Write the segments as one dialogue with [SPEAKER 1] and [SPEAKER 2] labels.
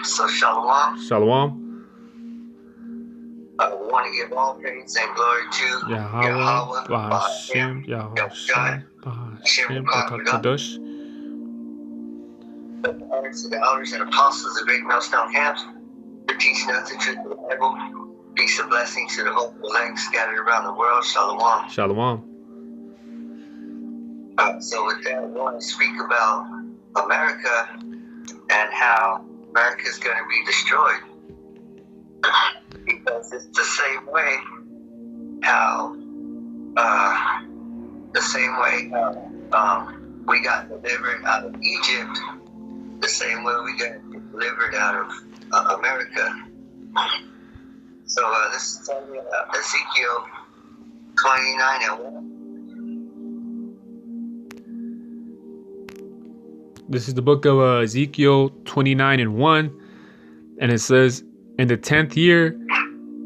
[SPEAKER 1] So Shalom.
[SPEAKER 2] Shalom.
[SPEAKER 1] We want to give all praise and glory to
[SPEAKER 2] Yahweh,
[SPEAKER 1] Bahashem,
[SPEAKER 2] Bahashem, Yahushai,
[SPEAKER 1] Bahashem,
[SPEAKER 2] Bahashem, Bakakadosh.
[SPEAKER 1] Honors to the elders and apostles of Great Millstone Camps for teaching us the truth of the Bible. Peace and blessings to the hopeful elect scattered around the world. Shalom.
[SPEAKER 2] Shalom.
[SPEAKER 1] So with that, I want to speak about America and how America is going to be destroyed. Because it's the same way how we got delivered out of Egypt, the same way we got delivered out of America. So this is talking about Ezekiel 29:1.
[SPEAKER 2] This is the book of Ezekiel 29:1, and it says, "In the 10th year,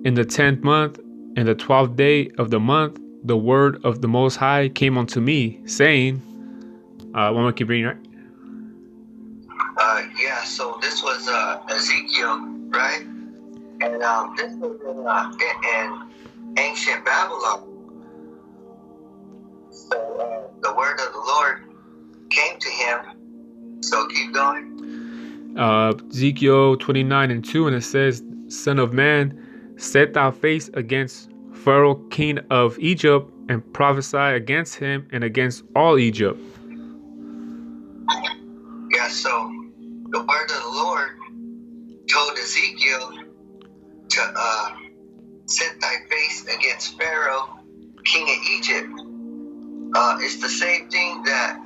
[SPEAKER 2] in the 10th month, in the 12th day of the month, the word of the Most High came unto me, saying," one more, keep reading, right?
[SPEAKER 1] So this was Ezekiel, right? And this was in ancient Babylon. So the word of the Lord came to him. So keep going.
[SPEAKER 2] Ezekiel 29:2, and it says, "Son of man, set thy face against Pharaoh, king of Egypt, and prophesy against him and against all Egypt."
[SPEAKER 1] So the word of the Lord told Ezekiel to set thy face against Pharaoh, king of Egypt. It's the same thing that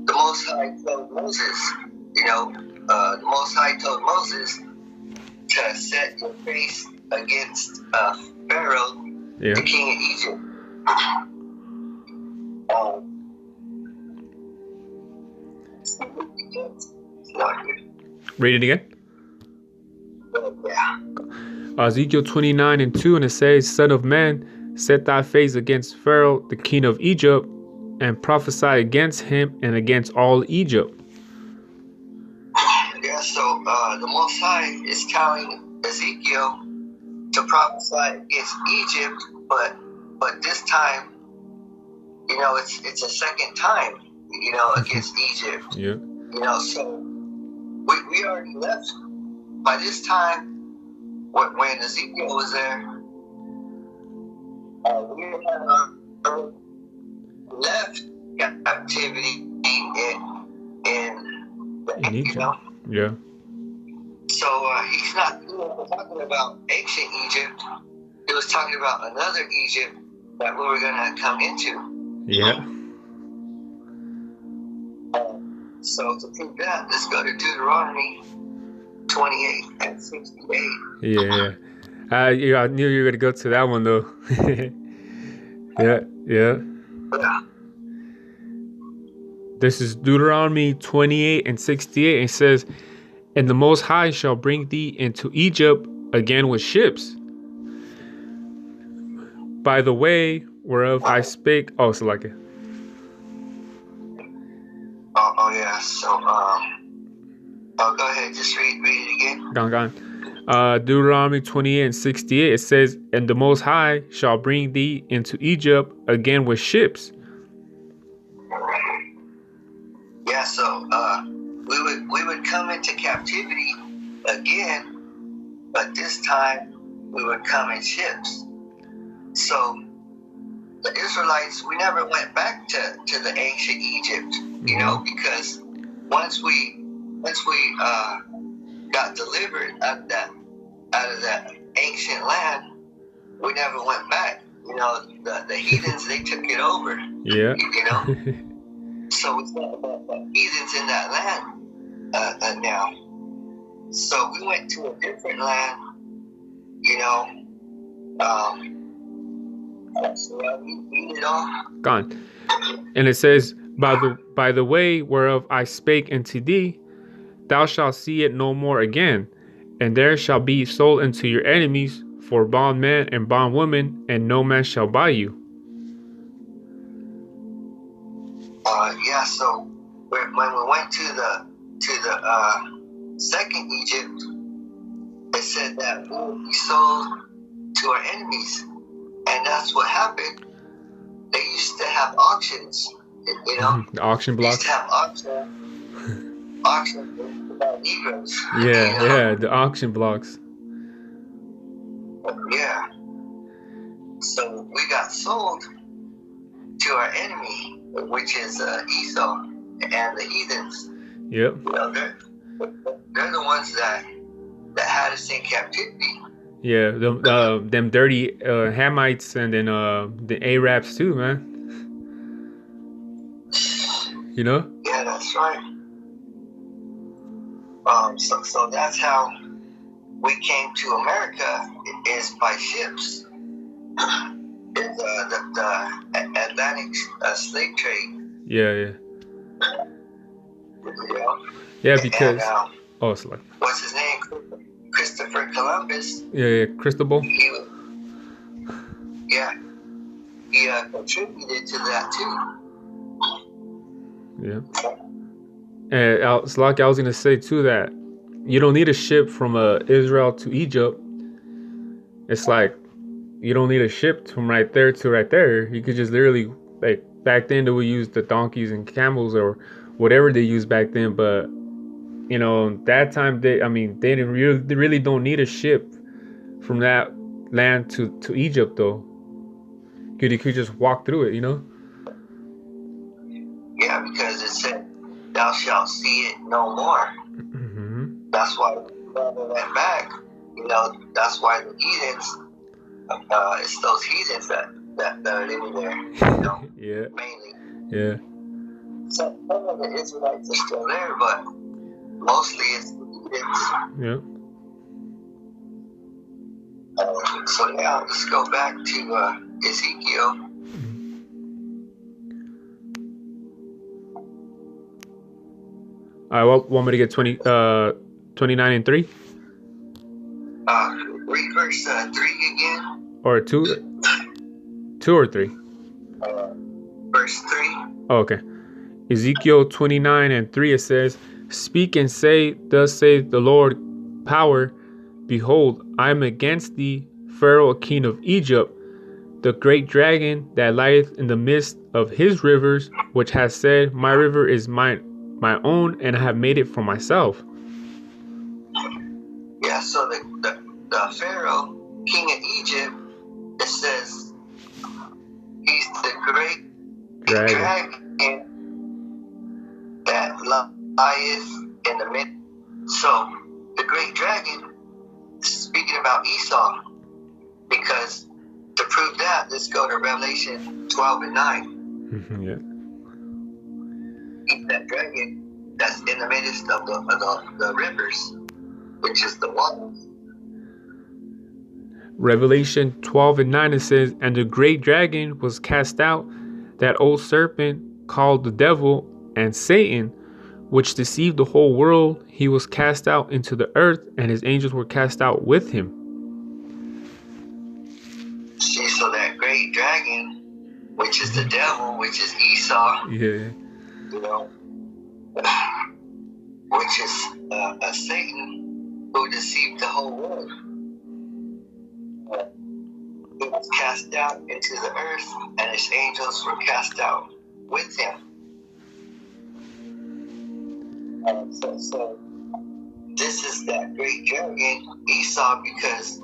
[SPEAKER 1] the Most High told Moses. The Most High told Moses to set your face against Pharaoh, the king of Egypt.
[SPEAKER 2] Read it again.
[SPEAKER 1] Yeah.
[SPEAKER 2] Ezekiel 29:2, and it says, "Son of man, set thy face against Pharaoh, the king of Egypt, and prophesy against him and against all Egypt."
[SPEAKER 1] So the Most High is telling Ezekiel to prophesy against Egypt, but this time, it's a second time, against Egypt.
[SPEAKER 2] Yeah.
[SPEAKER 1] So we already left by this time. When Ezekiel was there, we had left captivity in
[SPEAKER 2] Egypt. Yeah.
[SPEAKER 1] So he's not talking about ancient Egypt. He was talking about another Egypt that we were going to come into.
[SPEAKER 2] Yeah.
[SPEAKER 1] So to prove that, let's go to Deuteronomy 28:68.
[SPEAKER 2] Yeah. I knew you were going to go to that one, though. Yeah. This is Deuteronomy 28:68. It says, "And the Most High shall bring thee into Egypt again with ships, by the way whereof I spake." Oh, so like it.
[SPEAKER 1] So, go ahead, just read it again.
[SPEAKER 2] Gone. Deuteronomy 28:68. It says, "And the Most High shall bring thee into Egypt again with ships."
[SPEAKER 1] So we would come into captivity again, but this time we would come in ships. So the Israelites, we never went back to the ancient Egypt, because once we got delivered out of that ancient land, we never went back. The heathens, they took it over.
[SPEAKER 2] Yeah.
[SPEAKER 1] So it's not about the heathens in that land now. So we went to a different land, so we beat it off.
[SPEAKER 2] Gone. And it says, by the way whereof I spake unto thee, thou shalt see it no more again, and there shall be sold unto your enemies for bondman and bondwoman, and no man shall buy you.
[SPEAKER 1] So when we went to to the second Egypt, it said that we will be sold to our enemies. And that's what happened. They used to have auctions, you know?
[SPEAKER 2] The auction
[SPEAKER 1] They used
[SPEAKER 2] blocks.
[SPEAKER 1] to have auctions about Negroes.
[SPEAKER 2] Yeah,
[SPEAKER 1] you know?
[SPEAKER 2] yeah, the auction blocks.
[SPEAKER 1] Yeah. So we got sold to our enemy, which is Esau and the heathens.
[SPEAKER 2] Yep.
[SPEAKER 1] You know, they're the ones that had us in captivity.
[SPEAKER 2] Yeah, them dirty Hamites and then the Arabs too, man. You know?
[SPEAKER 1] Yeah, that's right. So that's how we came to America, is by ships. Is the Atlantic slave trade.
[SPEAKER 2] Yeah, yeah.
[SPEAKER 1] You know?
[SPEAKER 2] Yeah, because
[SPEAKER 1] And,
[SPEAKER 2] oh, it's like
[SPEAKER 1] what's his name? Christopher Columbus.
[SPEAKER 2] yeah, Cristobal.
[SPEAKER 1] He contributed to that too.
[SPEAKER 2] Yeah. And it's like I was gonna say too that you don't need a ship from Israel to Egypt. It's like you don't need a ship from right there to right there. You could just literally, like, back then they would use the donkeys and camels or whatever they used back then. But you know, that time they really don't need a ship from that land to Egypt though. You could just walk through it, you know.
[SPEAKER 1] Yeah, because it said, "Thou shalt see it no more."
[SPEAKER 2] Mm-hmm.
[SPEAKER 1] That's why we went back. You know, that's why the heathens. It's those heathens that are living there. You know,
[SPEAKER 2] Yeah.
[SPEAKER 1] mainly.
[SPEAKER 2] Yeah.
[SPEAKER 1] Some of the Israelites are still there, but mostly it's the heathens.
[SPEAKER 2] Yeah.
[SPEAKER 1] So now let's go back to Ezekiel.
[SPEAKER 2] All right, want me to get 29 and 3?
[SPEAKER 1] Read verse 3 again.
[SPEAKER 2] Or 2? 2 or 3?
[SPEAKER 1] Verse 3.
[SPEAKER 2] Oh, okay. Ezekiel 29 and 3, it says, "Speak and say, thus saith the Lord power, behold, I am against thee, Pharaoh, king of Egypt, the great dragon that lieth in the midst of his rivers, which has said, my river is my own, and I have made it for myself."
[SPEAKER 1] Yeah, so the Pharaoh, king of Egypt, it says he's the great dragon that lieth in the midst. So the great dragon is speaking about Esau, because to prove that, let's go to Revelation 12 and 9.
[SPEAKER 2] Yeah.
[SPEAKER 1] He's that dragon that's in the midst of the rivers, which is the waters.
[SPEAKER 2] Revelation 12 and 9, it says, "And the great dragon was cast out, that old serpent called the devil and Satan, which deceived the whole world. He was cast out into the earth, and his angels were cast out with him."
[SPEAKER 1] See, so that great dragon, which is the devil, which is Esau,
[SPEAKER 2] Yeah.
[SPEAKER 1] you know, which is a Satan who deceived the whole world. He was cast out into the earth, and his angels were cast out with him. So this is that great dragon, Esau, because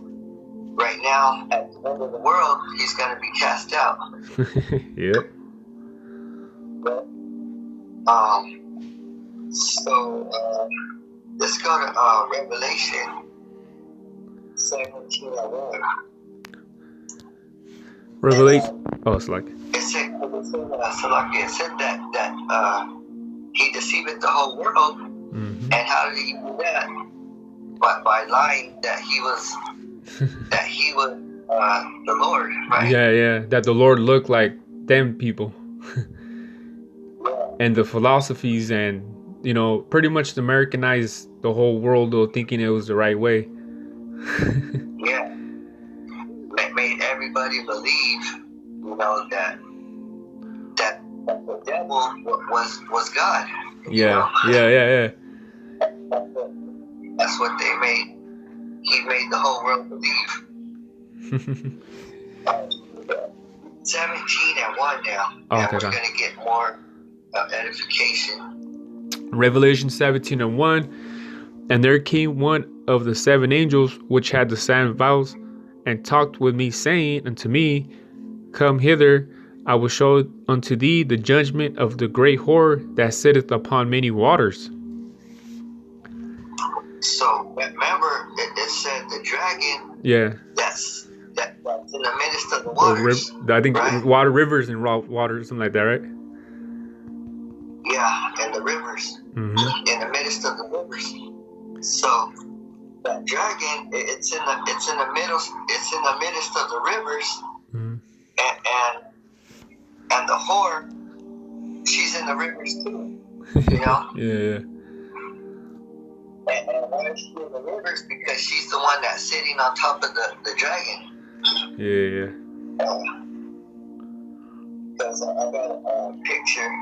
[SPEAKER 1] right now, at the end of the world, he's going to be cast out.
[SPEAKER 2] Yep.
[SPEAKER 1] So let's go to Revelation 17 and 1.
[SPEAKER 2] Revelation. Oh, it's like.
[SPEAKER 1] It said that he deceived the whole world.
[SPEAKER 2] Mm-hmm.
[SPEAKER 1] And how did he do that? By lying that he was the Lord, right?
[SPEAKER 2] Yeah. That the Lord looked like them people.
[SPEAKER 1] Yeah.
[SPEAKER 2] And the philosophies and, you know, pretty much Americanized the whole world though, thinking it was the right way.
[SPEAKER 1] Yeah. That made everybody believe, you know, that the devil was God.
[SPEAKER 2] Yeah.
[SPEAKER 1] That's what they made. He made the whole world believe. 17:1 now.
[SPEAKER 2] Oh,
[SPEAKER 1] and
[SPEAKER 2] okay,
[SPEAKER 1] we're going to get more edification.
[SPEAKER 2] Revelation 17:1. And there came one of the 7 angels which had the 7 vials, and talked with me, saying unto me, Come hither, I will show unto thee the judgment of the great whore that sitteth upon many waters.
[SPEAKER 1] So remember, it said the dragon.
[SPEAKER 2] Yeah.
[SPEAKER 1] That's in the midst of the waters.
[SPEAKER 2] I think
[SPEAKER 1] right?
[SPEAKER 2] water, rivers, and raw water, something like that, right?
[SPEAKER 1] Yeah, and the rivers.
[SPEAKER 2] Mm-hmm.
[SPEAKER 1] In the midst of the rivers. So that dragon, it's in the midst of the rivers,
[SPEAKER 2] mm-hmm.
[SPEAKER 1] and the whore, she's in the rivers too. You know.
[SPEAKER 2] Yeah.
[SPEAKER 1] And why is she in the rivers? Because she's the one that's sitting on top of the dragon.
[SPEAKER 2] Yeah.
[SPEAKER 1] Because I got a picture.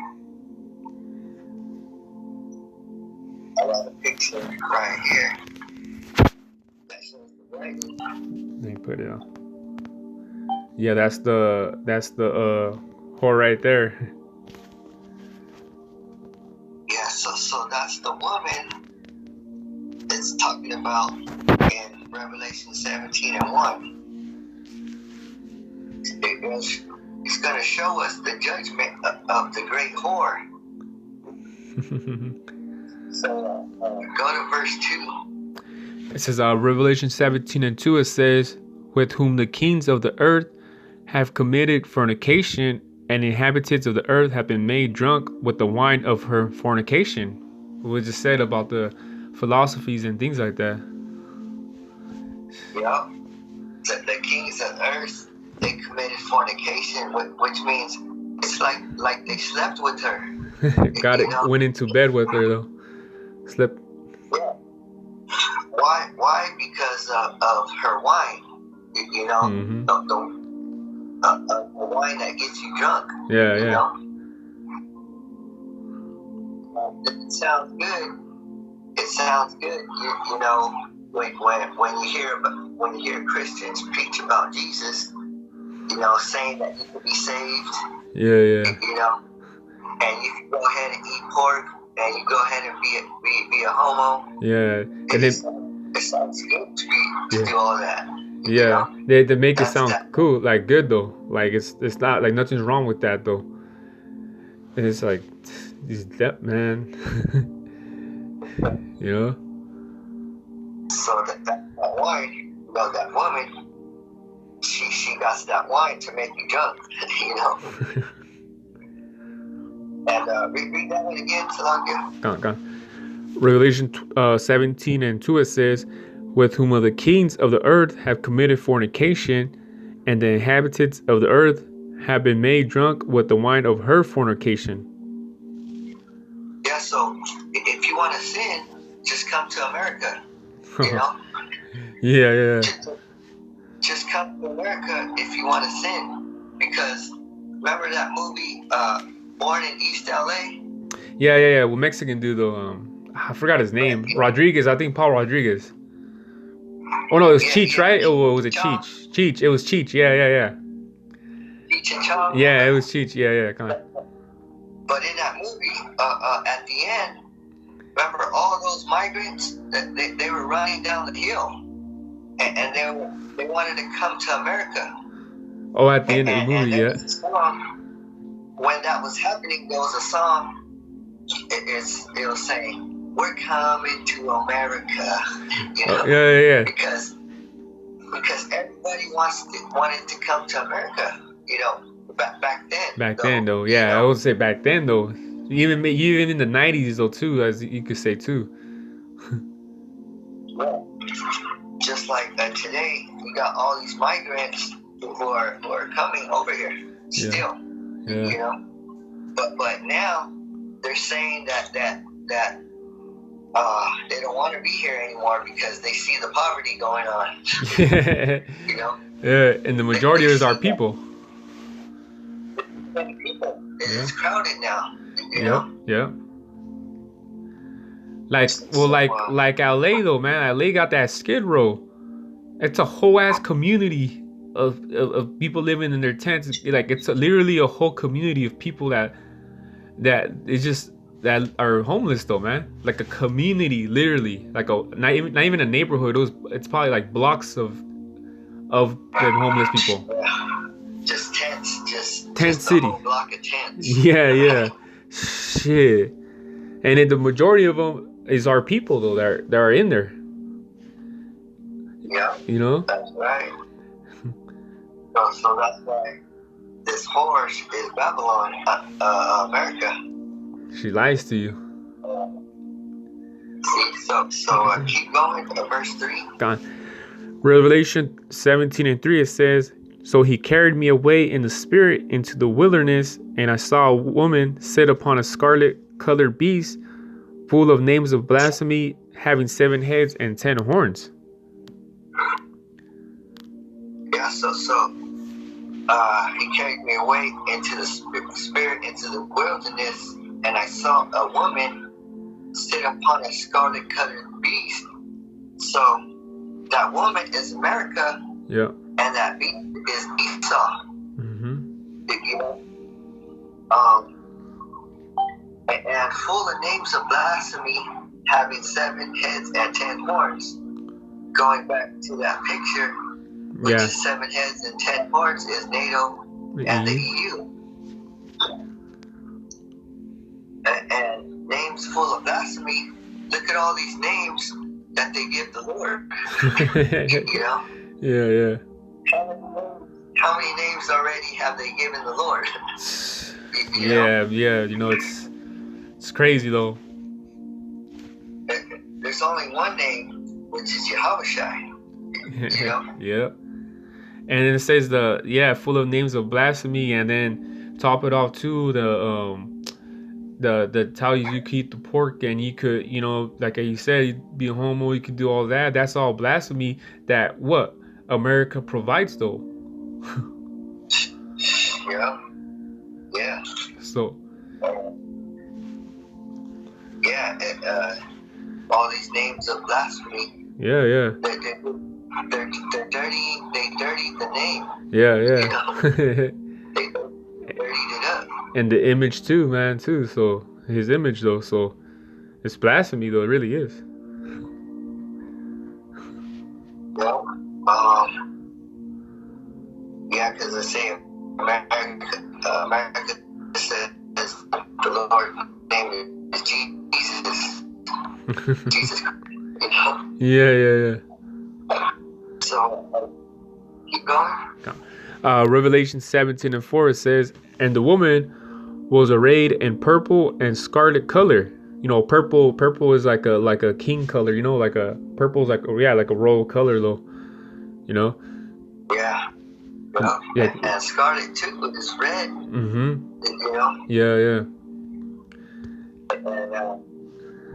[SPEAKER 1] I got a picture right here. That shows the dragon.
[SPEAKER 2] Let me put it on. Yeah, that's the whore right there.
[SPEAKER 1] Yeah, so that's the woman it's talking about in Revelation 17:1. It's going to show us the judgment of the great whore. So go to verse 2.
[SPEAKER 2] It says, Revelation 17:2, it says, with whom the kings of the earth have committed fornication, and the inhabitants of the earth have been made drunk with the wine of her fornication. We just said about the philosophies and things like that.
[SPEAKER 1] Yeah. The kings of earth, they committed fornication, which means it's like they slept with her.
[SPEAKER 2] Went into bed with her though. Slept.
[SPEAKER 1] Yeah. Why? Because of her wine. You know,
[SPEAKER 2] mm-hmm.
[SPEAKER 1] the wine that gets you drunk.
[SPEAKER 2] Yeah.
[SPEAKER 1] You know? It sounds good. It sounds good. You know, when you hear Christians preach about Jesus, you know, saying that you can be saved.
[SPEAKER 2] Yeah.
[SPEAKER 1] You know, and you can go ahead and eat pork, and you go ahead and be a homo.
[SPEAKER 2] Yeah.
[SPEAKER 1] It sounds good to do all that.
[SPEAKER 2] Yeah,
[SPEAKER 1] you know?
[SPEAKER 2] they make it sound cool, like good though. Like it's not like nothing's wrong with that though. And it's like these man. You know.
[SPEAKER 1] So that wine, you know, that woman, she got that wine to make you drunk, you know. And read that one again, Salakia.
[SPEAKER 2] Gone. Revelation 17:2, it says, with whom of the kings of the earth have committed fornication, and the inhabitants of the earth have been made drunk with the wine of her fornication.
[SPEAKER 1] Yeah, so if you want to sin, just come to America, you know?
[SPEAKER 2] Yeah.
[SPEAKER 1] Just come to America if you want to sin. Because remember that movie, Born in East LA?
[SPEAKER 2] Yeah. Well, Mexican dude though, I forgot his name. Yeah. Rodriguez, I think Paul Rodriguez. Oh no, it was Cheech, right? Oh, was it Cheech? Cheech, it was Cheech. Yeah.
[SPEAKER 1] Cheech and Chong.
[SPEAKER 2] Yeah, it was Cheech. Yeah, come on.
[SPEAKER 1] But in that movie, at the end, remember all those migrants that they were running down the hill, and they wanted to come to America.
[SPEAKER 2] Oh, at the end of the movie, yeah.
[SPEAKER 1] When that was happening, there was a song. It was saying, "We're coming to America," you know.
[SPEAKER 2] Yeah.
[SPEAKER 1] Because everybody wanted to come to America, you know, back then.
[SPEAKER 2] Back then, though, yeah, you know? I would say back then, though, even in the 90s, though, too, as you could say, too.
[SPEAKER 1] Yeah. Just like today, we got all these migrants who are coming over here still, you know. But now they're saying that they don't want to be here anymore because they see the poverty going on. You know.
[SPEAKER 2] Yeah, and the majority of us are people.
[SPEAKER 1] People. It's crowded now. You know?
[SPEAKER 2] Yeah. Like LA though, man. LA got that Skid Row. It's a whole ass community of people living in their tents. Like it's literally a whole community of people that is just that are homeless though, man. Like a community, literally. Like a not even a neighborhood. It's probably like blocks of them homeless people.
[SPEAKER 1] Just tents, just
[SPEAKER 2] Tent
[SPEAKER 1] just
[SPEAKER 2] city.
[SPEAKER 1] a whole block of tents.
[SPEAKER 2] Yeah. Shit. And then the majority of them is our people though that are in there.
[SPEAKER 1] Yeah,
[SPEAKER 2] You know.
[SPEAKER 1] that's right. So that's why this horse is Babylon, America.
[SPEAKER 2] She lies to you.
[SPEAKER 1] So keep going. Verse 3.
[SPEAKER 2] Gone. Revelation 17:3 it says, "So he carried me away in the spirit into the wilderness, and I saw a woman sit upon a scarlet-colored beast, full of names of blasphemy, having 7 heads and 10 horns."
[SPEAKER 1] Yeah. He carried me away into the spirit into the wilderness, and I saw a woman sit upon a scarlet-colored beast. So that woman is America.
[SPEAKER 2] Yeah.
[SPEAKER 1] And that beast is Esau.
[SPEAKER 2] Mm-hmm.
[SPEAKER 1] You know? And full of names of blasphemy, having 7 heads and 10 horns. Going back to that picture, which is 7 heads and 10 horns, is NATO and the EU. And names full of blasphemy. Look at all these names that they give the Lord. You know?
[SPEAKER 2] Yeah.
[SPEAKER 1] How many names already have they given the Lord?
[SPEAKER 2] Yeah. You know, it's crazy though.
[SPEAKER 1] There's only one name, which is Yahushua. You know?
[SPEAKER 2] Yep. And then it says full of names of blasphemy, and then top it off too, the tell you could eat the pork, and you could, you know, like you said, you'd be a homo, you could do all that. That's all blasphemy that what America provides though.
[SPEAKER 1] Yeah.
[SPEAKER 2] So
[SPEAKER 1] all these names of blasphemy.
[SPEAKER 2] Yeah.
[SPEAKER 1] They're dirty. They dirtied the name.
[SPEAKER 2] Yeah.
[SPEAKER 1] You know? They dirtied it up.
[SPEAKER 2] And the image too, man, too. So his image though. So it's blasphemy though. It really is.
[SPEAKER 1] Well, because I say America says the Lord's name is Jesus. Jesus, you know?
[SPEAKER 2] Yeah.
[SPEAKER 1] So, keep going.
[SPEAKER 2] Revelation 17:4 it says, "And the woman was arrayed in purple and scarlet color." You know, purple is like a king color. You know, like a purple is like a royal color though. You know.
[SPEAKER 1] Yeah. And scarlet too is red.
[SPEAKER 2] Mm-hmm.
[SPEAKER 1] You know.
[SPEAKER 2] Yeah.
[SPEAKER 1] And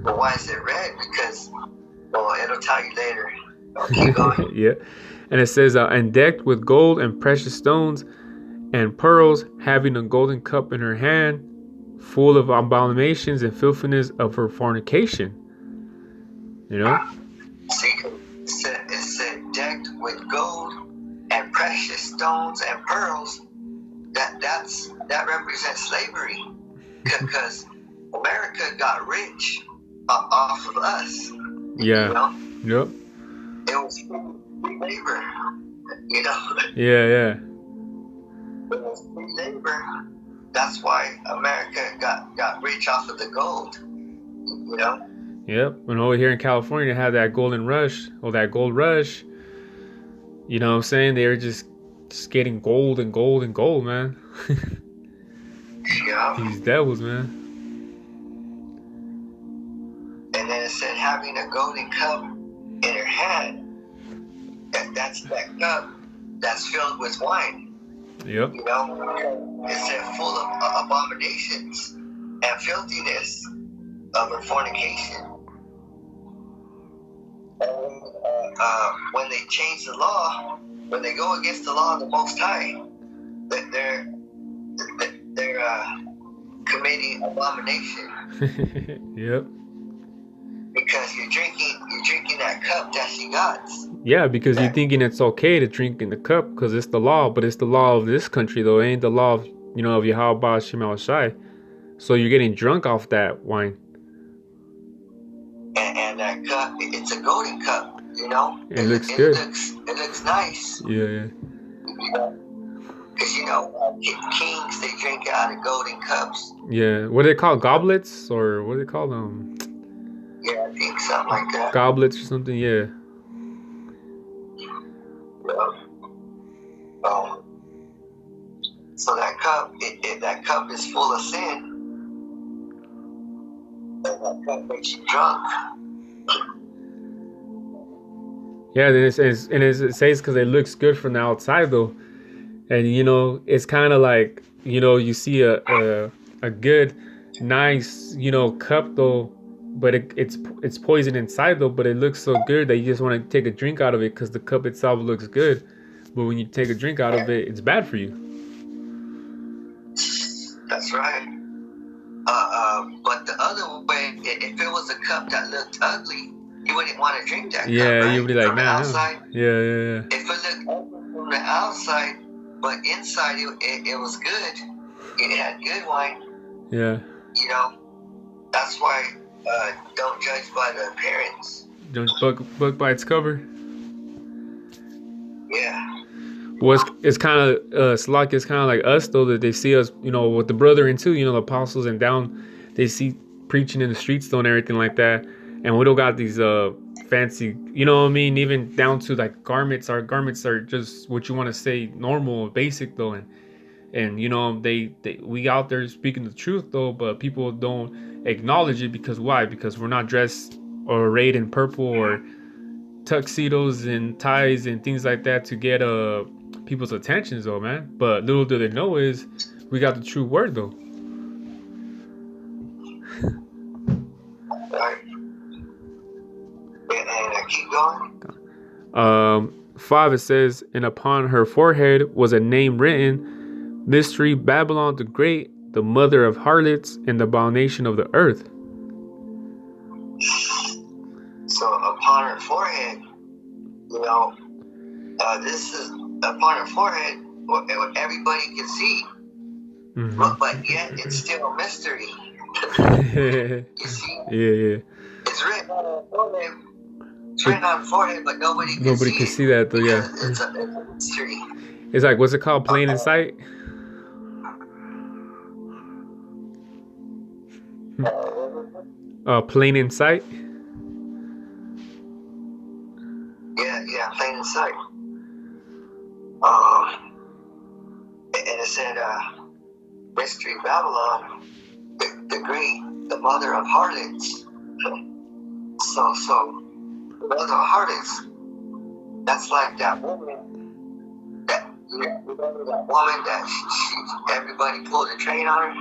[SPEAKER 1] but why is it red? Because it'll tell you later. Keep going.
[SPEAKER 2] Yeah. And it says, "And decked with gold and precious stones and pearls, having a golden cup in her hand, full of abominations and filthiness of her fornication." You know?
[SPEAKER 1] See, it said decked with gold and precious stones and pearls. That represents slavery, because America got rich off of us.
[SPEAKER 2] Yeah.
[SPEAKER 1] You know?
[SPEAKER 2] Yep.
[SPEAKER 1] It was free labor. You know?
[SPEAKER 2] Yeah.
[SPEAKER 1] It was free labor. That's why America got rich off of the gold. You know?
[SPEAKER 2] Yep. And over here in California, they had that golden rush, or that gold rush. You know what I'm saying? They were just getting gold and gold and gold, man.
[SPEAKER 1] Yeah.
[SPEAKER 2] These devils, man.
[SPEAKER 1] And then it said having a golden cup in her hand. That's that cup that's filled with wine.
[SPEAKER 2] Yep.
[SPEAKER 1] You know, it said full of abominations and filthiness of her fornication. And when they change the law, when they go against the law of the Most High, that they're committing abomination.
[SPEAKER 2] Yep.
[SPEAKER 1] because you're drinking that cup that she got.
[SPEAKER 2] Yeah, because you're thinking it's okay to drink in the cup because it's the law, but it's the law of this country though. It ain't the law of of Yahweh Shem Shai. So you're getting drunk off that wine.
[SPEAKER 1] And that cup, it's a golden cup,
[SPEAKER 2] It looks good.
[SPEAKER 1] It looks nice.
[SPEAKER 2] Yeah.
[SPEAKER 1] Because kings, they drink out of golden cups.
[SPEAKER 2] Yeah, what are they called? Goblets, or what do they call them?
[SPEAKER 1] Yeah, I think something like that.
[SPEAKER 2] Goblets or something. Yeah.
[SPEAKER 1] So that cup, that cup is full of sin, and that cup makes you drunk.
[SPEAKER 2] Yeah, it says because it looks good from the outside though, and it's kind of like you see a good, nice cup though, but it's poison inside though, but it looks so good that you just want to take a drink out of it because the cup itself looks good, but when you take a drink out of it, it's bad for you.
[SPEAKER 1] That's right. But the other way, if it was a cup that looked ugly, you wouldn't want to drink that cup, right?
[SPEAKER 2] You'd be like, nah.
[SPEAKER 1] Outside,
[SPEAKER 2] yeah.
[SPEAKER 1] If it looked ugly from the outside, but inside it was good, it had good wine.
[SPEAKER 2] Yeah.
[SPEAKER 1] That's why don't judge by the appearance.
[SPEAKER 2] Don't book by its cover.
[SPEAKER 1] Yeah.
[SPEAKER 2] Well, it's kind of it's kind of like us though, that they see us, with the brethren too, the apostles and down, they see preaching in the streets though and everything like that, and we don't got these fancy, even down to like garments. Our garments are just what you want to say normal, basic though, and we out there speaking the truth though, but people don't acknowledge it because why? Because we're not dressed or arrayed in purple or tuxedos and ties and things like that to get people's attentions though, man. But little do they know is we got the true word though.
[SPEAKER 1] Right. And I keep going.
[SPEAKER 2] 5, it says, and upon her forehead was a name written, Mystery Babylon the Great, the mother of harlots and the abomination of the earth.
[SPEAKER 1] So upon her forehead, this is upon her forehead, what everybody can see, but yet it's still a mystery. You see?
[SPEAKER 2] Yeah.
[SPEAKER 1] It's written on her forehead. It's written on her forehead, but nobody can
[SPEAKER 2] see that though. Yeah.
[SPEAKER 1] It's a mystery.
[SPEAKER 2] It's like, what's it called? Plain in sight. Plain in sight.
[SPEAKER 1] Yeah, plain in sight. And it said, Mystery Babylon, the great, the mother of harlots. So the mother of harlots, that's like that woman, that woman that she everybody pulled a train on her.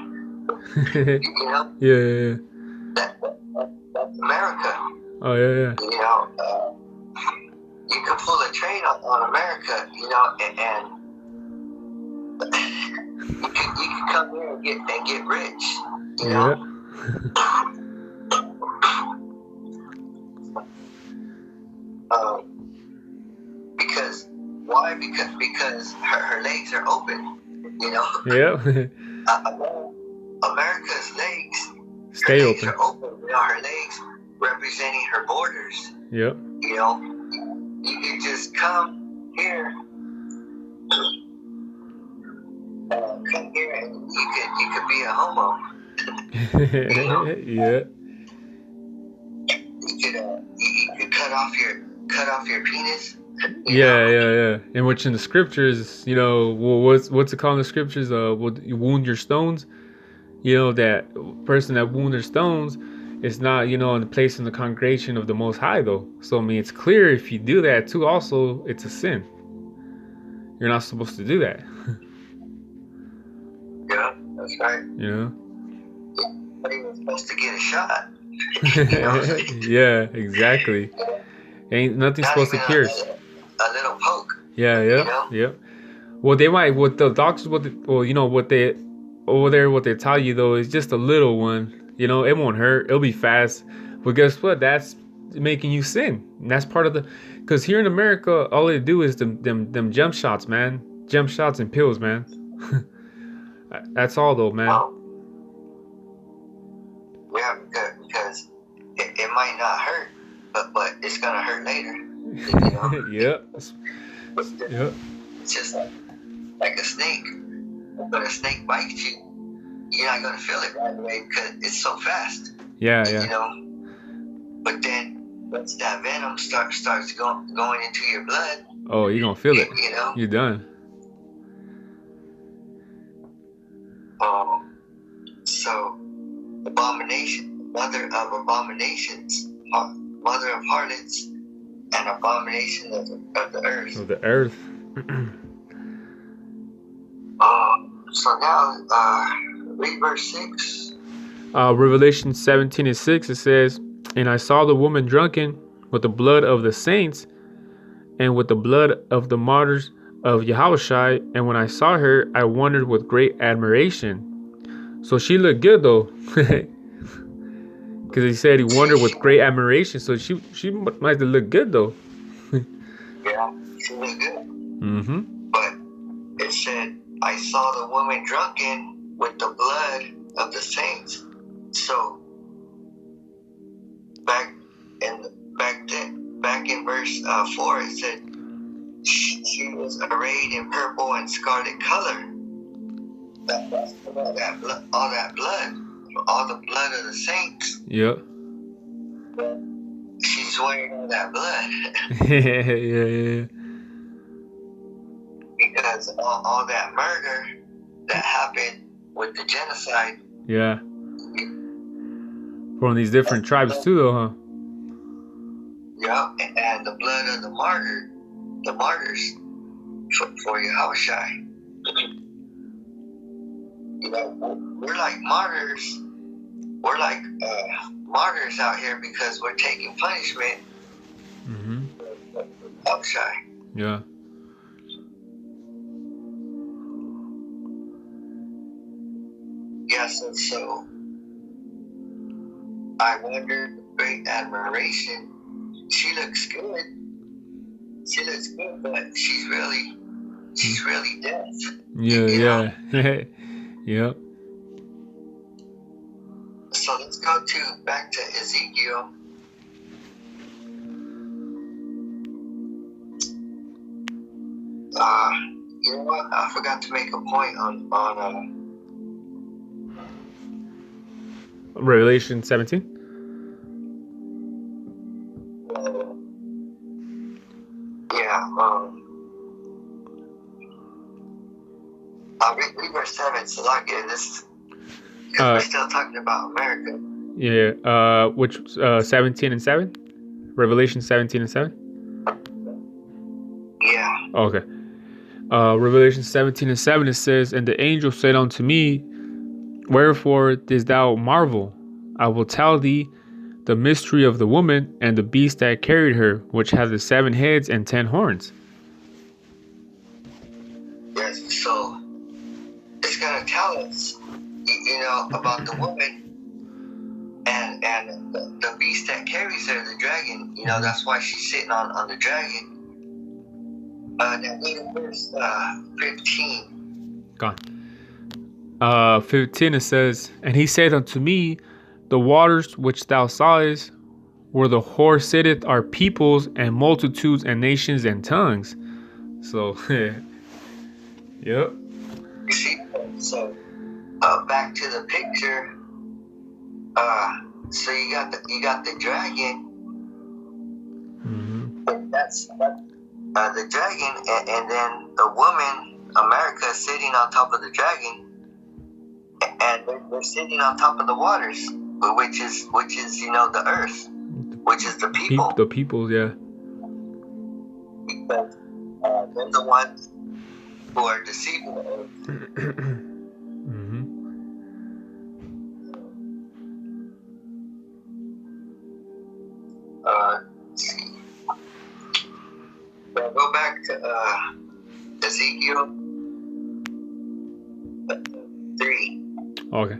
[SPEAKER 2] Yeah.
[SPEAKER 1] That's America.
[SPEAKER 2] Oh yeah.
[SPEAKER 1] You can pull a train on America, and you can come here and get rich,
[SPEAKER 2] Yeah.
[SPEAKER 1] Because why? Because her legs are open,
[SPEAKER 2] Yeah.
[SPEAKER 1] America's legs
[SPEAKER 2] Stay
[SPEAKER 1] legs
[SPEAKER 2] open.
[SPEAKER 1] are open. Her legs representing her borders.
[SPEAKER 2] Yep.
[SPEAKER 1] You can just come here, and you could be a homo.
[SPEAKER 2] Yeah.
[SPEAKER 1] You could cut off your penis.
[SPEAKER 2] Yeah. And which in the scriptures, what's it called in the scriptures? You wound your stones. That person that wound their stones is not, in the place in the congregation of the Most High though. So it's clear if you do that too. Also, it's a sin. You're not supposed to do that.
[SPEAKER 1] Yeah, that's right. But he was supposed to get a shot.
[SPEAKER 2] Yeah, exactly. Ain't nothing
[SPEAKER 1] Not
[SPEAKER 2] supposed to
[SPEAKER 1] even
[SPEAKER 2] pierce.
[SPEAKER 1] A little poke.
[SPEAKER 2] Yeah. Well, they might. What the doctors, what they over there, what they tell you though is just a little one. It won't hurt. It'll be fast. But guess what? That's making you sin. And that's part of the, because here in America, all they do is them jump shots, man. Jump shots and pills, man. That's all though, man.
[SPEAKER 1] Well, yeah, because it might not hurt, but it's gonna hurt later. You know?
[SPEAKER 2] Yep. Yep.
[SPEAKER 1] It's just like a snake. When a snake bites you, you're not gonna feel it right away because it's so fast.
[SPEAKER 2] Yeah,
[SPEAKER 1] You
[SPEAKER 2] yeah.
[SPEAKER 1] know. But then once that venom starts going into your blood,
[SPEAKER 2] Oh, you're gonna feel it.
[SPEAKER 1] you know.
[SPEAKER 2] You're done.
[SPEAKER 1] So abomination, mother of abominations, mother of harlots, and abomination of the earth.
[SPEAKER 2] Of the earth.
[SPEAKER 1] So now, read verse 6.
[SPEAKER 2] Revelation 17:6, it says, "And I saw the woman drunken with the blood of the saints and with the blood of the martyrs of Yahushua. And when I saw her, I wondered with great admiration." So she looked good though. Because he said he wondered with great admiration. So she might have looked good though.
[SPEAKER 1] Yeah, she looked good.
[SPEAKER 2] Mm-hmm.
[SPEAKER 1] But it said, I saw the woman drunken with the blood of the saints. So back in verse 4, it said she was arrayed in purple and scarlet color. That's all that blood, all the blood of the saints.
[SPEAKER 2] Yep.
[SPEAKER 1] She's wearing all that blood.
[SPEAKER 2] Yeah.
[SPEAKER 1] Because all that murder that happened with the genocide.
[SPEAKER 2] Yeah. From these different tribes too, though, huh?
[SPEAKER 1] Yeah, and the blood of the martyrs for Yahushua. You know, we're like martyrs. We're like martyrs out here because we're taking punishment.
[SPEAKER 2] Mm-hmm.
[SPEAKER 1] Yahushua.
[SPEAKER 2] Yeah.
[SPEAKER 1] Yeah, so I wondered with great admiration. She looks good. But she's really deaf.
[SPEAKER 2] Yeah. Yep.
[SPEAKER 1] So let's go back to Ezekiel. You know what? I forgot to make a point on
[SPEAKER 2] Revelation 17.
[SPEAKER 1] I'll read verse 7, so I'll get this. Because we're still talking about America.
[SPEAKER 2] Yeah. Which 17 and 7? Revelation 17 and 7?
[SPEAKER 1] Yeah.
[SPEAKER 2] Okay. Revelation 17 and 7, it says, "And the angel said unto me, Wherefore didst thou marvel? I will tell thee the mystery of the woman and the beast that carried her, which hath the 7 heads and 10 horns."
[SPEAKER 1] Yes, so it's going to tell us, you know, about the woman and the beast that carries her, the dragon. You know, that's why she's sitting on the dragon. Now read verse 15.
[SPEAKER 2] Gone. 15, it says, "And he said unto me, The waters which thou sawest, where the whore sitteth, are peoples and multitudes and nations and tongues." So, yep.
[SPEAKER 1] You see, so back to the picture. So you got the dragon.
[SPEAKER 2] Mm-hmm.
[SPEAKER 1] That's the dragon, and then the woman, America, sitting on top of the dragon, and they're sitting on top of the waters, which is you know, the earth, which is the people.
[SPEAKER 2] The people, yeah.
[SPEAKER 1] Because they're the ones who are deceiving the earth.
[SPEAKER 2] Mm-hmm.
[SPEAKER 1] Let's see. So go back to Ezekiel 3.
[SPEAKER 2] Okay.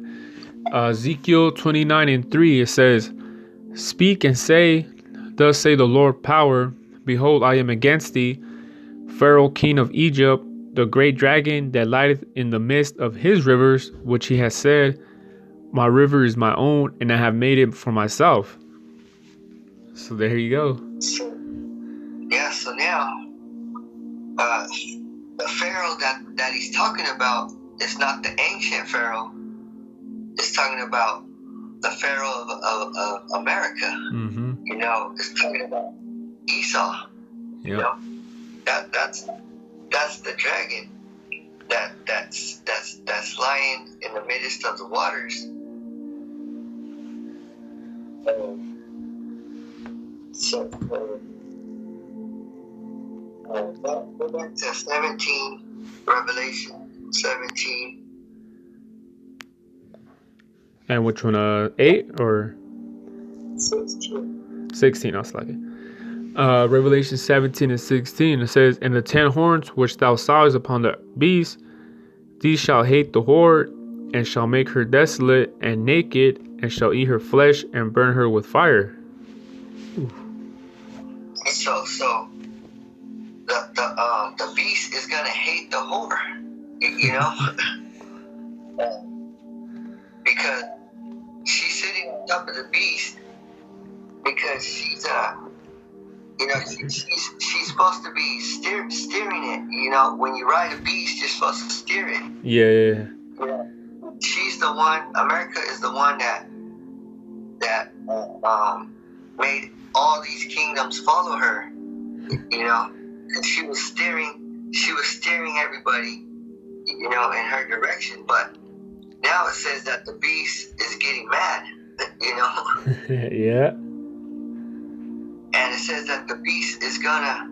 [SPEAKER 2] Ezekiel 29 and 3, it says, "Speak and say, Thus say the Lord power, behold, I am against thee, Pharaoh king of Egypt, the great dragon that lieth in the midst of his rivers, which he has said, my river is my own, and I have made it for myself. So there you go.
[SPEAKER 1] So now, the Pharaoh that he's talking about is not the ancient Pharaoh. It's talking about the Pharaoh of America.
[SPEAKER 2] Mm-hmm.
[SPEAKER 1] You know, it's talking about Esau.
[SPEAKER 2] Yep.
[SPEAKER 1] You know, that's the dragon that's lying in the midst of the waters. Go back to 17, Revelation 17.
[SPEAKER 2] And which one? 8 or
[SPEAKER 1] 16.
[SPEAKER 2] 16? I was like it. Revelation 17 and 16. It says, and the 10 horns which thou sawest upon the beast, these shall hate the whore, and shall make her desolate and naked, and shall eat her flesh and burn her with fire.
[SPEAKER 1] So the beast is gonna hate the whore, you know, because she's sitting on top of the beast, because she's you know, she's supposed to be steering it. You know, when you ride a beast, you're supposed to steer it.
[SPEAKER 2] Yeah.
[SPEAKER 1] She's the one. America is the one that made all these kingdoms follow her. You know, and she was steering everybody, you know, in her direction. But now it says that the beast is getting mad. You know.
[SPEAKER 2] Yeah.
[SPEAKER 1] And it says that the beast is gonna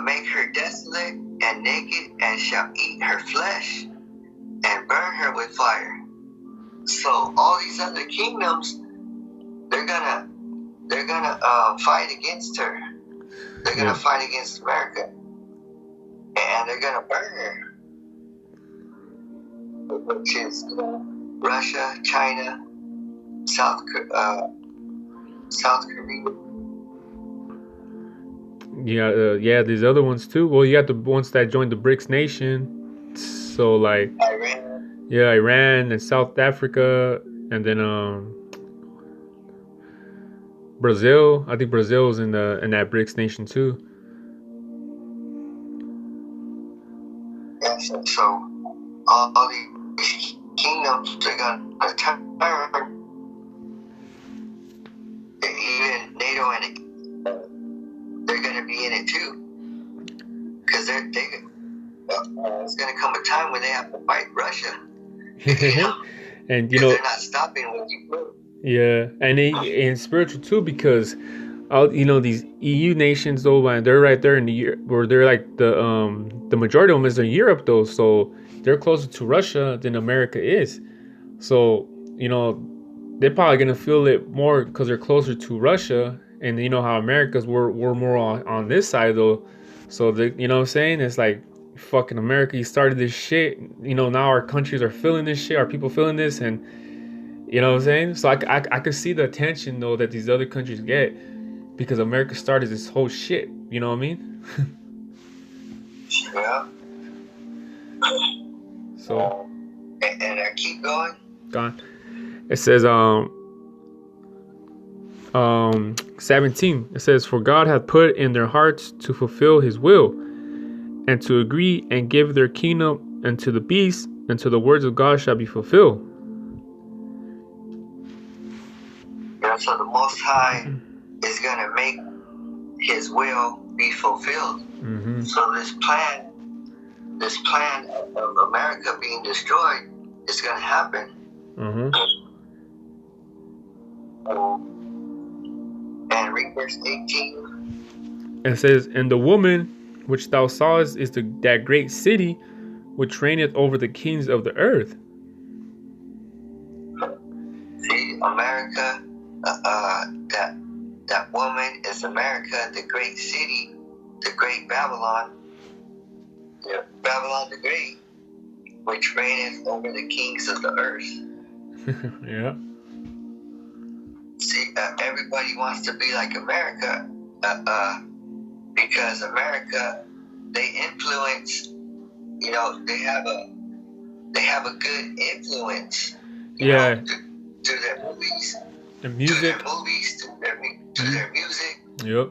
[SPEAKER 1] make her desolate and naked, and shall eat her flesh and burn her with fire. So all these other kingdoms, they're gonna fight against her. They're gonna fight against America, and they're gonna burn her, which is Russia, China, South Korea.
[SPEAKER 2] Yeah, these other ones too. Well, you got the ones that joined the BRICS nation. So like
[SPEAKER 1] Iran.
[SPEAKER 2] Yeah, Iran and South Africa, and then Brazil. I think Brazil's in that BRICS nation too.
[SPEAKER 1] Yeah, so all these kingdoms, they're gonna turn. Even NATO and they're gonna be in it too, because it's gonna come a time when they have to fight Russia. You know?
[SPEAKER 2] And you know
[SPEAKER 1] they're not stopping what you do.
[SPEAKER 2] Yeah, and spiritual too, because these EU nations though, man, they're right there in the where they're like the majority of them is in Europe though, so they're closer to Russia than America is. So they're probably gonna feel it more because they're closer to Russia, and you know how America's we're more on this side though. So you know what I'm saying? It's like, fucking America, you started this shit. Now our countries are feeling this shit. Our people feeling this, and you know what I'm saying? So I could see the attention though that these other countries get because America started this whole shit. You know what I mean?
[SPEAKER 1] Yeah.
[SPEAKER 2] So.
[SPEAKER 1] And I keep going.
[SPEAKER 2] Gone. It says 17. It says, for God hath put in their hearts to fulfill his will, and to agree and give their kingdom unto the beast, until the words of God shall be fulfilled.
[SPEAKER 1] Yeah, so the Most High is gonna make his will be fulfilled.
[SPEAKER 2] Mm-hmm.
[SPEAKER 1] So this plan of America being destroyed is gonna happen.
[SPEAKER 2] Mm-hmm.
[SPEAKER 1] And read verse 18.
[SPEAKER 2] It says, and the woman which thou sawest is that great city which reigneth over the kings of the earth.
[SPEAKER 1] See, America, that woman is America, the great city, the great Babylon, Babylon the Great, which reigneth over the kings of the earth.
[SPEAKER 2] Yeah.
[SPEAKER 1] See, everybody wants to be like America, because America, they influence. You know, they have a good influence. You know, through their movies,
[SPEAKER 2] the music,
[SPEAKER 1] through their music.
[SPEAKER 2] Yep.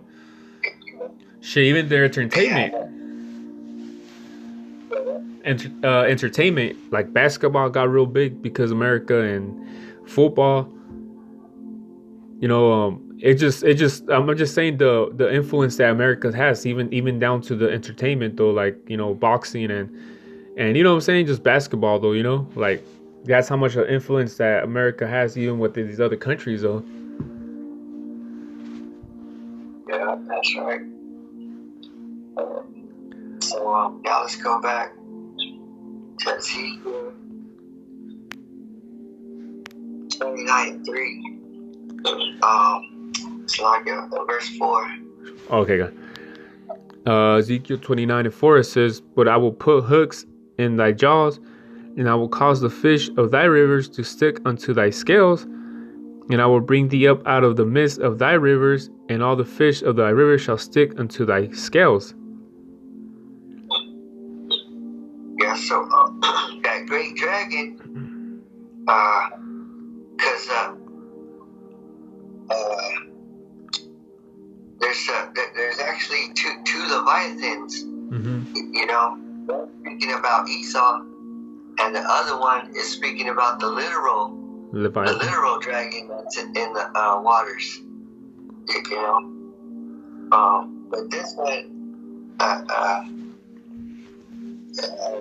[SPEAKER 2] Shit, even their entertainment. Entertainment, like basketball got real big because America, and football. You know, I'm just saying the influence that America has, even down to the entertainment though, like, you know, boxing and you know what I'm saying, just basketball though, you know, like that's how much of influence that America has even with these other countries though.
[SPEAKER 1] Yeah, that's right. So now let's go back to Ezekiel 29:3. It's like verse 4.
[SPEAKER 2] Okay, good. Ezekiel 29:4, it says, "But I will put hooks in thy jaws, and I will cause the fish of thy rivers to stick unto thy scales, and I will bring thee up out of the midst of thy rivers, and all the fish of thy rivers shall stick unto thy scales."
[SPEAKER 1] Yeah, so that great dragon, because there's actually two Leviathans. You know, speaking about Esau, and the other one is speaking about the literal dragon that's in the waters. You know, but this one,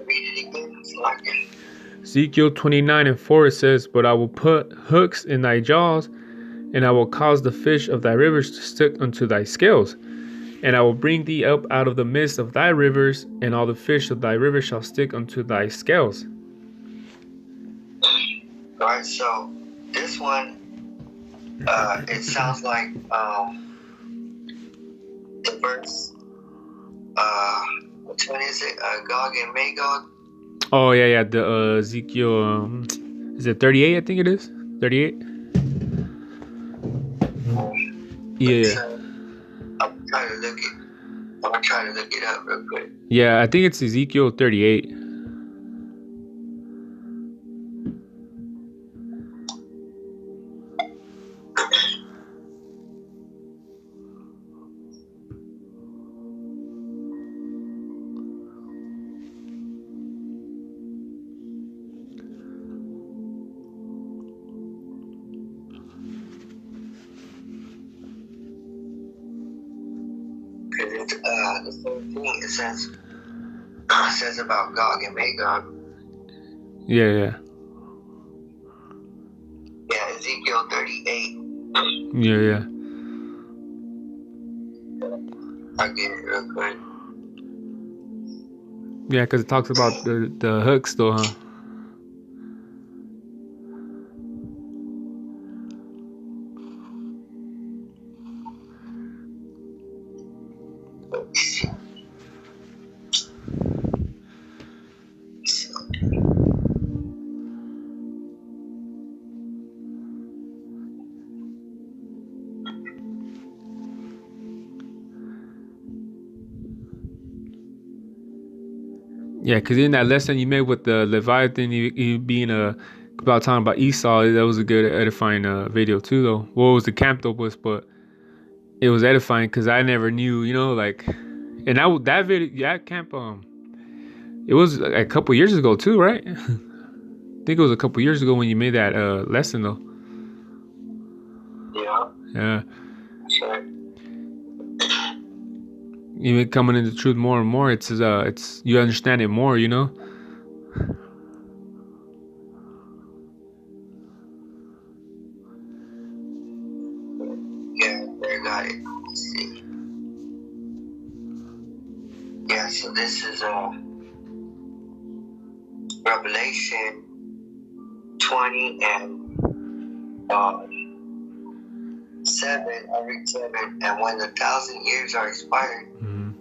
[SPEAKER 1] read it again. It's like
[SPEAKER 2] Ezekiel 29:4, it says, "But I will put hooks in thy jaws, and I will cause the fish of thy rivers to stick unto thy scales. And I will bring thee up out of the midst of thy rivers, and all the fish of thy rivers shall stick unto thy scales."
[SPEAKER 1] Alright, so this one, it sounds like the verse, which one is it? Gog and Magog?
[SPEAKER 2] Oh, yeah, the Ezekiel, is it 38? I think it is. 38? Yeah.
[SPEAKER 1] I'm trying to look it up real quick.
[SPEAKER 2] Yeah, I think it's Ezekiel 38.
[SPEAKER 1] The same thing it says about Gog and Magog.
[SPEAKER 2] Yeah.
[SPEAKER 1] Yeah, Ezekiel 38.
[SPEAKER 2] Yeah.
[SPEAKER 1] I'll get it real quick.
[SPEAKER 2] Yeah, because it talks about the hooks though, huh? Yeah, because in that lesson you made with the Leviathan, you being about talking about Esau, that was a good edifying video too, though. Well, it was the camp though, but it was edifying because I never knew, you know, like, and that video, that camp, it was a couple years ago too, right? I think it was a couple years ago when you made that lesson though.
[SPEAKER 1] Yeah.
[SPEAKER 2] Sure. Even coming into truth more and more, it's you understand it more, you know.
[SPEAKER 1] Yeah, there, got it. Let's see. Yeah, so this is Revelation 20 and 7. I read 7. And when the 1,000 years are expired,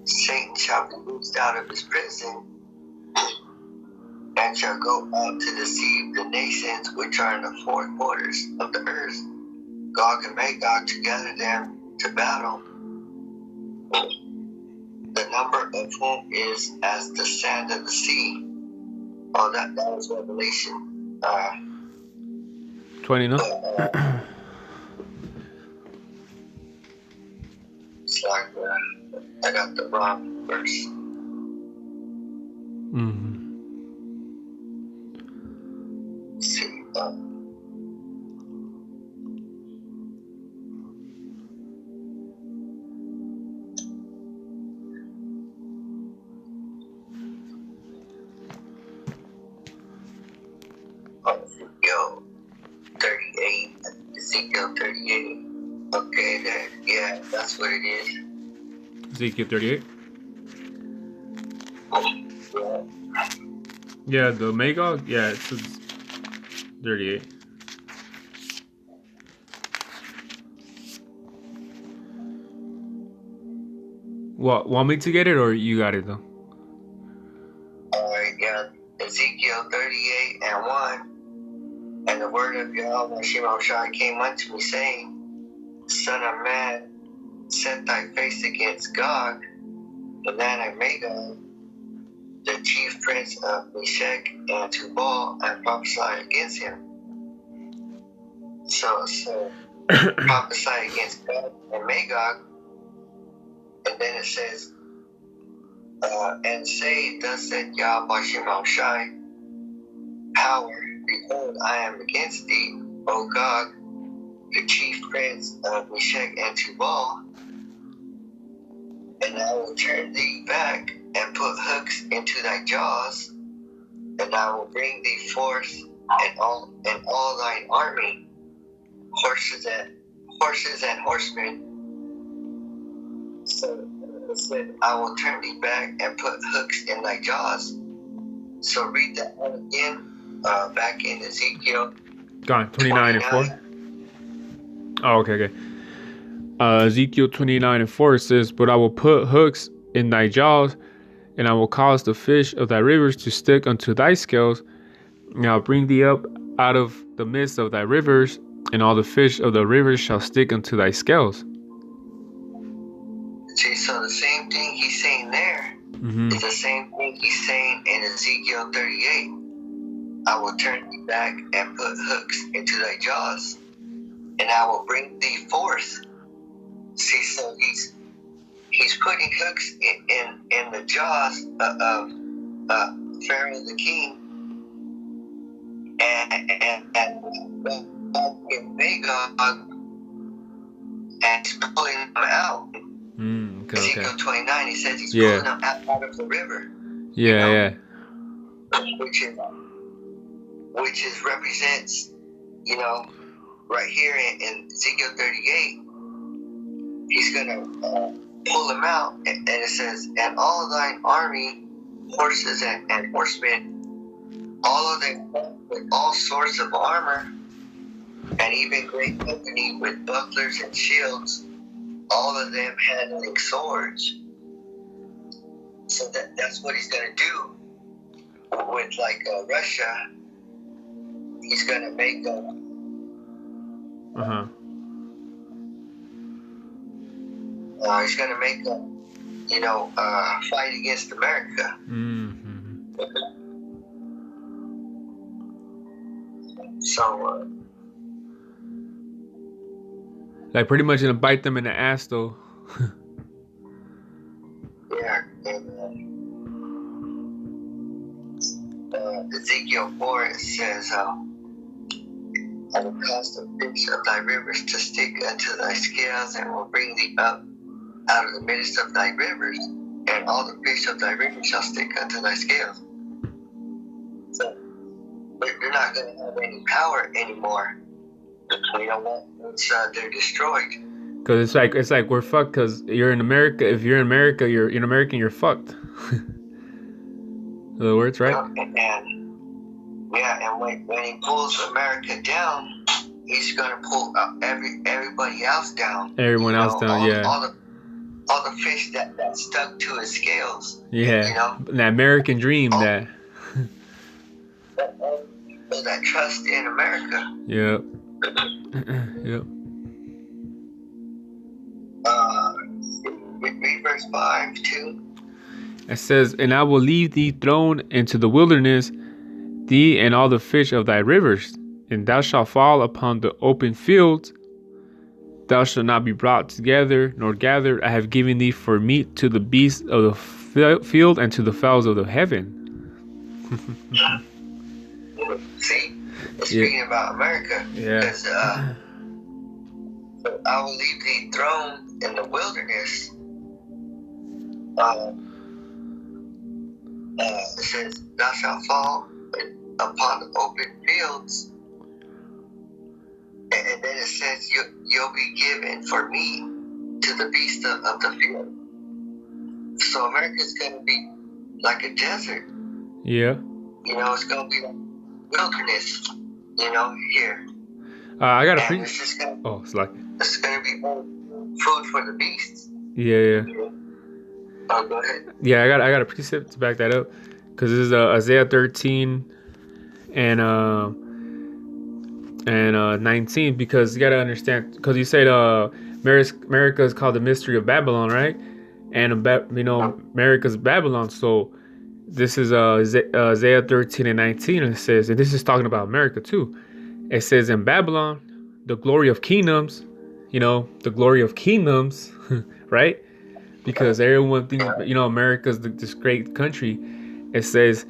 [SPEAKER 1] Satan shall be loosed out of his prison and shall go out to deceive the nations which are in the four quarters of the earth, Gog and Magog to gather them to battle, the number of whom is as the sand of the sea. Oh, that was Revelation
[SPEAKER 2] 20, no?
[SPEAKER 1] Sorry, I got the wrong verse.
[SPEAKER 2] Mm-hmm.
[SPEAKER 1] Let's see. Ezekiel 38. Ezekiel 38. Okay, yeah, that's what it is.
[SPEAKER 2] Ezekiel 38?
[SPEAKER 1] Yeah.
[SPEAKER 2] Yeah, the Magog? Yeah, it's 38. What, want me to get it or you got it though?
[SPEAKER 1] Alright, yeah. Ezekiel 38 and 1. And the word of Yahweh Shai came unto me, saying, Son of man, set thy face against Gog, the land of Magog, the chief prince of Meshech and Tubal, and prophesy against him. So prophesy against Gog and Magog, and then it says, and say, thus said Yahweh Shai, power, behold, I am against thee, O Gog, the chief prince of Meshech and Tubal, and I will turn thee back and put hooks into thy jaws, and I will bring thee forth and all thine army, horses and horsemen. So it said, I will turn thee back and put hooks in thy jaws. So read that one again, back in Ezekiel.
[SPEAKER 2] Gone, 29 and 4. Oh, okay. Ezekiel 29 and 4 says, But I will put hooks in thy jaws, and I will cause the fish of thy rivers to stick unto thy scales, and I'll bring thee up out of the midst of thy rivers, and all the fish of the rivers shall stick unto thy scales.
[SPEAKER 1] See, so the same thing he's saying there is the same thing he's saying in Ezekiel 38. I will turn thee back and put hooks into thy jaws, and I will bring thee forth. See, so he's putting hooks in the jaws of Pharaoh the king, and Magog, and he's pulling them out. Ezekiel 29, he says he's pulling them out of the river.
[SPEAKER 2] Yeah.
[SPEAKER 1] Which represents, right here in Ezekiel 38, he's going to pull them out, and it says, and all thine army, horses and horsemen, all of them with all sorts of armor, and even great company with bucklers and shields, all of them handling swords. So that's what he's going to do with Russia. He's going to make them. He's going to make them, fight against America. So,
[SPEAKER 2] like pretty much gonna bite them in the ass, though.
[SPEAKER 1] Yeah. And, Ezekiel 4, it says, I will cause the fish of thy rivers to stick unto thy scales, and will bring thee up out of the midst of thy rivers, and all the fish of thy rivers shall stick unto thy scales. So, they're not going to have any power anymore. Once they're destroyed.
[SPEAKER 2] Because it's like we're fucked. Because you're in America. If you're in America, you're an American. You're fucked. In other words, right?
[SPEAKER 1] And when he pulls America down, he's going to pull everybody else down.
[SPEAKER 2] Everyone else down.
[SPEAKER 1] All the fish that stuck to his scales.
[SPEAKER 2] Yeah. The American dream. That
[SPEAKER 1] trust in America.
[SPEAKER 2] Yep. Yep.
[SPEAKER 1] verse 5 too.
[SPEAKER 2] It says, "And I will leave thee thrown into the wilderness, thee and all the fish of thy rivers, and thou shalt fall upon the open fields. Thou shalt not be brought together nor gathered. I have given thee for meat to the beasts of the field and to the fowls of the heaven."
[SPEAKER 1] See, it's speaking about America.
[SPEAKER 2] Yeah.
[SPEAKER 1] Because I will leave thee thrown in the wilderness. It says, "Thou shalt fall upon the open fields," and then it says, "You'll be given for meat to the beasts of the field." So America's going to be like a desert.
[SPEAKER 2] Yeah.
[SPEAKER 1] It's going to be like wilderness. Here.
[SPEAKER 2] I got a
[SPEAKER 1] and it's just going
[SPEAKER 2] Oh, it's like.
[SPEAKER 1] It's going to be food for the beasts.
[SPEAKER 2] Yeah.
[SPEAKER 1] Oh, go ahead.
[SPEAKER 2] Yeah, I got a precept to back that up, because this is Isaiah 13 and 19. Because you gotta understand, because you said America is called the mystery of Babylon, right? And America's Babylon. So this is Isaiah 13 and 19, and it says, and this is talking about America too. It says, "In Babylon, the glory of kingdoms," the glory of kingdoms, right? Because everyone thinks, America's this great country. It says,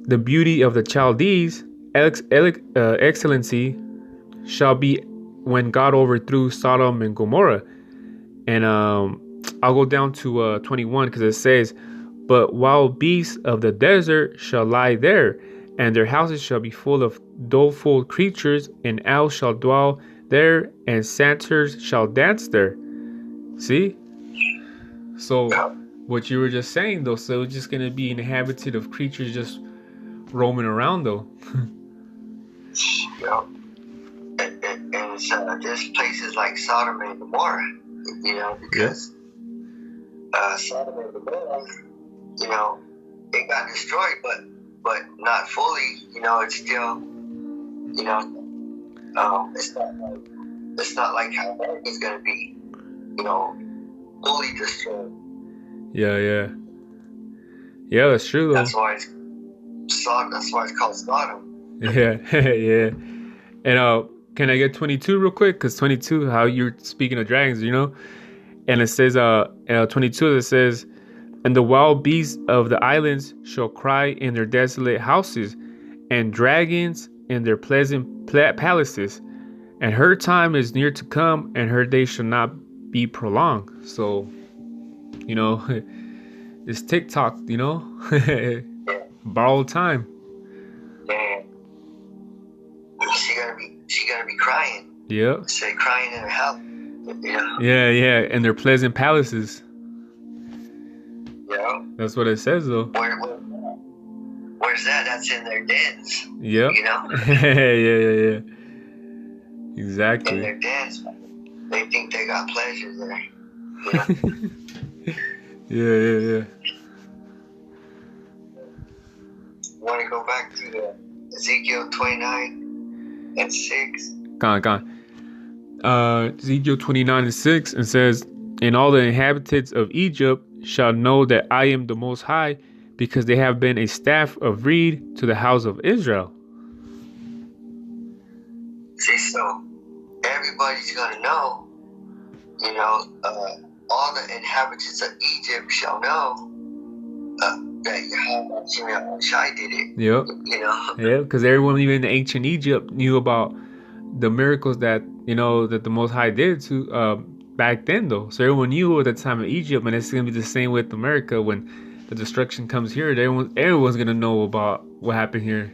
[SPEAKER 2] "The beauty of the Chaldees, excellency, shall be when God overthrew Sodom and Gomorrah." And I'll go down to 21, because it says, "But wild beasts of the desert shall lie there, and their houses shall be full of doleful creatures, and owls shall dwell there, and satyrs shall dance there." See? So what you were just saying, though, so it's just going to be inhabited of creatures just roaming around, though.
[SPEAKER 1] Yeah. And there's places like Sodom and Gomorrah, because Sodom and Gomorrah, it got destroyed, but not fully. It's still, it's not like how America's going to be, fully destroyed.
[SPEAKER 2] Yeah, that's true, though.
[SPEAKER 1] That's why it's Sodom. That's why it's called Sodom.
[SPEAKER 2] Yeah. And can I get 22 real quick? Because 22, how you're speaking of dragons, and it says 22, it says, "And the wild beasts of the islands shall cry in their desolate houses, and dragons in their pleasant palaces, and her time is near to come, and her day shall not be prolonged." So, it's TikTok, borrowed time.
[SPEAKER 1] Man, she gotta be crying.
[SPEAKER 2] Yeah.
[SPEAKER 1] Say crying in her house.
[SPEAKER 2] Yeah, and their pleasant palaces.
[SPEAKER 1] Yeah.
[SPEAKER 2] That's what it says, though.
[SPEAKER 1] Where's that? That's in their dens.
[SPEAKER 2] Yep. Yeah. Exactly.
[SPEAKER 1] In their dens, they think they got pleasure there.
[SPEAKER 2] Yeah.
[SPEAKER 1] Want to go back to Ezekiel 29 and 6?
[SPEAKER 2] Go on. Ezekiel 29 and 6, and says, "And all the inhabitants of Egypt shall know that I am the Most High, because they have been a staff of reed to the house of Israel."
[SPEAKER 1] See, so everybody's going to know, all the inhabitants of Egypt shall know that Yahweh Shai did it.
[SPEAKER 2] Yep. Yeah, because everyone, even in ancient Egypt, knew about the miracles that that the Most High did to back then, though. So everyone knew at the time of Egypt, and it's gonna be the same with America. When the destruction comes here, everyone's gonna know about what happened here.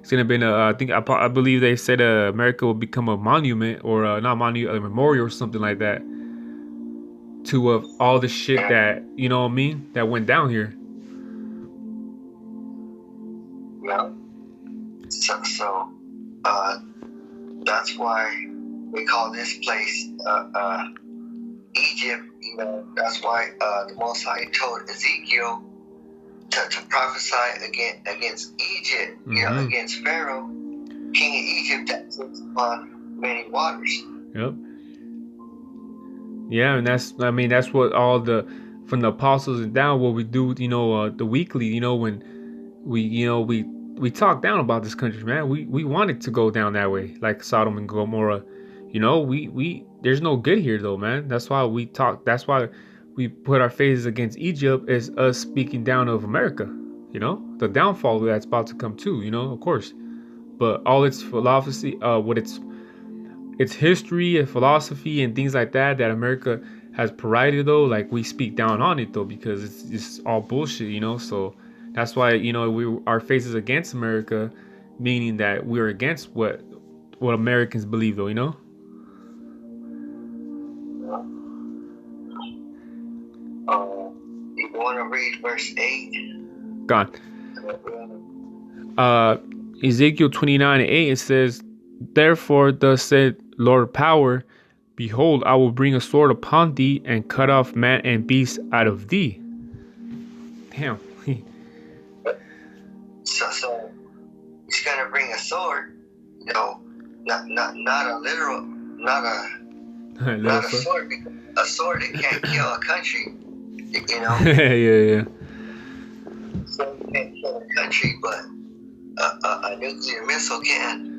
[SPEAKER 2] It's gonna be I believe they said America will become a monument, or not monument, a memorial or something like that, to all the shit that that went down here.
[SPEAKER 1] Yeah. So that's why we call this place Egypt. That's why the Most High told Ezekiel to prophesy against Egypt, against Pharaoh, king of Egypt, that sits upon many waters.
[SPEAKER 2] Yep. Yeah, and that's what all the from the apostles and down, what we do, the weekly, when we talk down about this country, man. We want it to go down that way, like Sodom and Gomorrah. We there's no good here though, man. That's why we talk. That's why we put our faces against Egypt as us speaking down of America. The downfall that's about to come too. Of course, but all its philosophy, what its history and philosophy and things like that America has provided though, like we speak down on it though, because it's all bullshit. So that's why our faces against America, meaning that we're against what Americans believe though.
[SPEAKER 1] You want to read verse 8?
[SPEAKER 2] God. Ezekiel 29:8, it says, "Therefore thus said Lord Power, behold, I will bring a sword upon thee and cut off man and beast out of thee." Damn.
[SPEAKER 1] So he's gonna bring a sword, not a literal, not a sword, because a sword that can't kill a country,
[SPEAKER 2] Yeah.
[SPEAKER 1] So you can't kill a country, but a nuclear missile can.